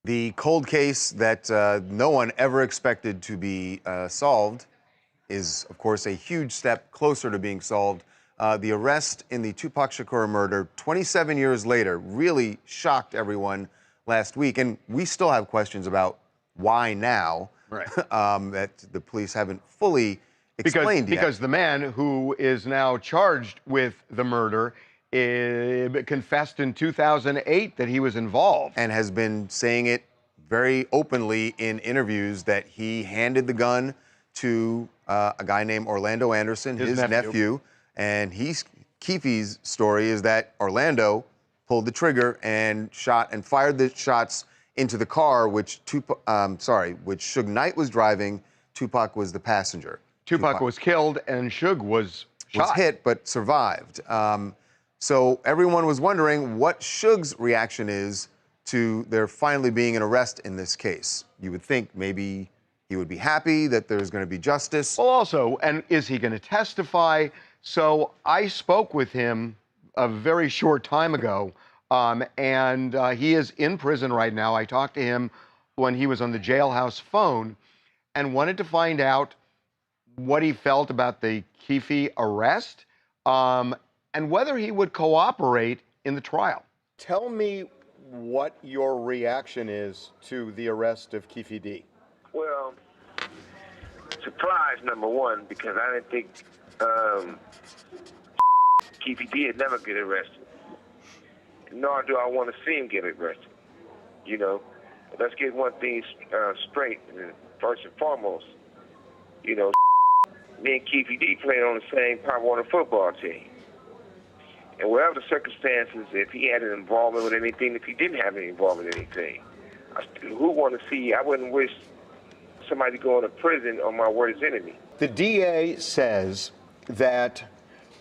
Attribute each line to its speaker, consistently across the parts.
Speaker 1: The cold case that no one ever expected to be solved is, of course, a huge step closer to being solved. The arrest in the Tupac Shakur murder, 27 years later, really shocked everyone last week. And we still have questions about why now,
Speaker 2: right.
Speaker 1: that the police haven't fully explained yet.
Speaker 2: Because the man who is now charged with the murder confessed in 2008 that he was involved.
Speaker 1: And has been saying it very openly in interviews that he handed the gun to a guy named Orlando Anderson, his nephew. And Keefe's story is that Orlando pulled the trigger and fired the shots into the car, which Suge Knight was driving. Tupac was the passenger.
Speaker 2: Tupac was killed and Suge was shot.
Speaker 1: Was hit but survived. So everyone was wondering what Suge's reaction is to there finally being an arrest in this case. You would think maybe he would be happy that there's going to be justice.
Speaker 2: Well, also, and is he going to testify? So I spoke with him a very short time ago, and he is in prison right now. I talked to him when he was on the jailhouse phone and wanted to find out what he felt about the Keefe arrest, and whether he would cooperate in the trial. Tell me what your reaction is to the arrest of Keefe D.
Speaker 3: Well, surprise number one, because I didn't think Keefe D would never get arrested. Nor do I want to see him get arrested. You know, let's get one thing straight, first and foremost. You know, me and Keefe D played on the same Pop Warner football team. And whatever the circumstances, if he had an involvement with anything, if he didn't have any involvement in anything, who want to see? I wouldn't wish somebody going to prison on my worst enemy.
Speaker 2: The DA says that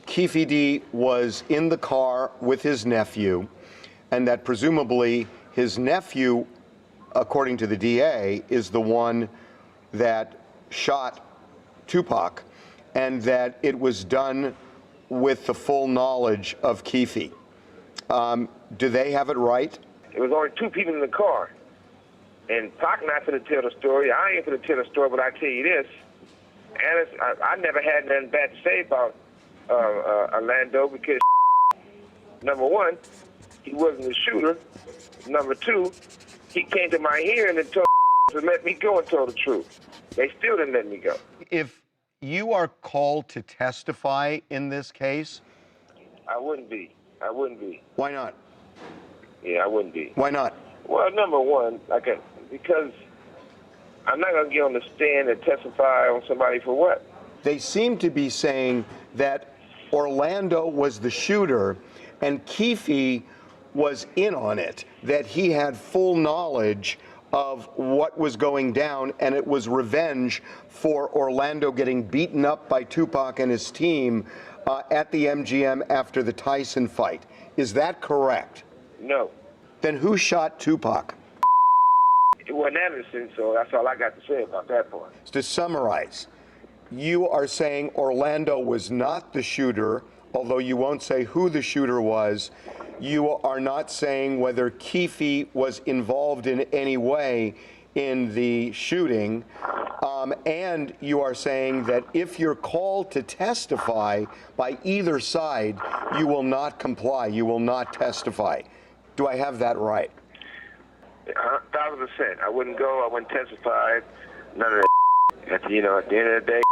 Speaker 2: Keefe D was in the car with his nephew, and that presumably his nephew, according to the DA, is the one that shot Tupac, and that it was done with the full knowledge of Keefe. Do they have it right?
Speaker 3: There was only two people in the car. And Pac not going to tell the story. I ain't going to tell the story, but I tell you this. And I never had nothing bad to say about Orlando because, number one, he wasn't the shooter. Number two, he came to my hearing and told to let me go and told the truth. They still didn't let me go.
Speaker 2: If you are called to testify in this case?
Speaker 3: I wouldn't be. I wouldn't be.
Speaker 2: Why not?
Speaker 3: Yeah, I wouldn't be.
Speaker 2: Why not?
Speaker 3: Well, number one, because I'm not going to get on the stand and testify on somebody for what?
Speaker 2: They seem to be saying that Orlando was the shooter and Keefe was in on it, that he had full knowledge of what was going down, and it was revenge for Orlando getting beaten up by Tupac and his team at the MGM after the Tyson fight. Is that correct?
Speaker 3: No.
Speaker 2: Then who shot Tupac?
Speaker 3: It wasn't Anderson, so that's all I got to say about that part.
Speaker 2: To summarize, you are saying Orlando was not the shooter, although you won't say who the shooter was. You are not saying whether Keefe was involved in any way in the shooting, and you are saying that if you're called to testify by either side, you will not comply, you will not testify. Do I have that right?
Speaker 3: 1,000%. I wouldn't go, I wouldn't testify, none of that. At the end of the day,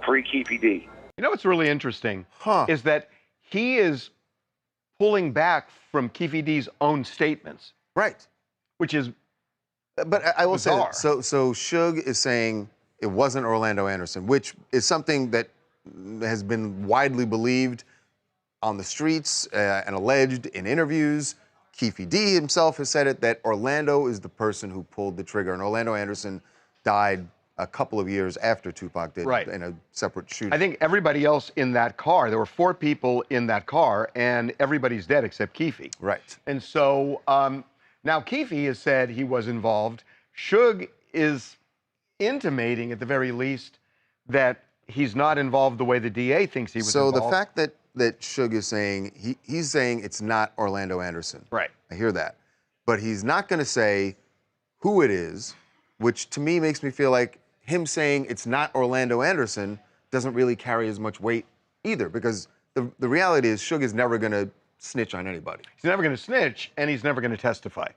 Speaker 3: free Keefe D.
Speaker 2: You know what's really interesting is that he is pulling back from Keefe D's own statements.
Speaker 1: Right.
Speaker 2: Which is
Speaker 1: But I will
Speaker 2: bizarre.
Speaker 1: say, so Suge is saying it wasn't Orlando Anderson, which is something that has been widely believed on the streets and alleged in interviews. Keefe D himself has said it, that Orlando is the person who pulled the trigger, and Orlando Anderson died a couple of years after Tupac did,
Speaker 2: right,
Speaker 1: in a separate shooting.
Speaker 2: I think everybody else in that car, there were 4 people in that car, and everybody's dead except Keefe.
Speaker 1: Right.
Speaker 2: And so now Keefe has said he was involved. Suge is intimating, at the very least, that he's not involved the way the DA thinks he was involved.
Speaker 1: So the fact that Suge is saying, he's saying it's not Orlando Anderson.
Speaker 2: Right.
Speaker 1: I hear that. but he's not going to say who it is, which to me makes me feel like him saying it's not Orlando Anderson doesn't really carry as much weight either, because the reality is Suge is never going to snitch on anybody.
Speaker 2: He's never going to snitch, and he's never going to testify.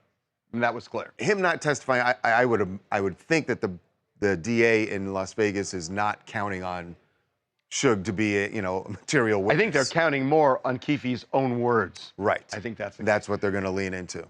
Speaker 2: And that was clear.
Speaker 1: Him not testifying, I would think that the DA in Las Vegas is not counting on Suge to be a material witness.
Speaker 2: I think they're counting more on Keefe's own words.
Speaker 1: Right.
Speaker 2: I think that's
Speaker 1: what they're going to lean into.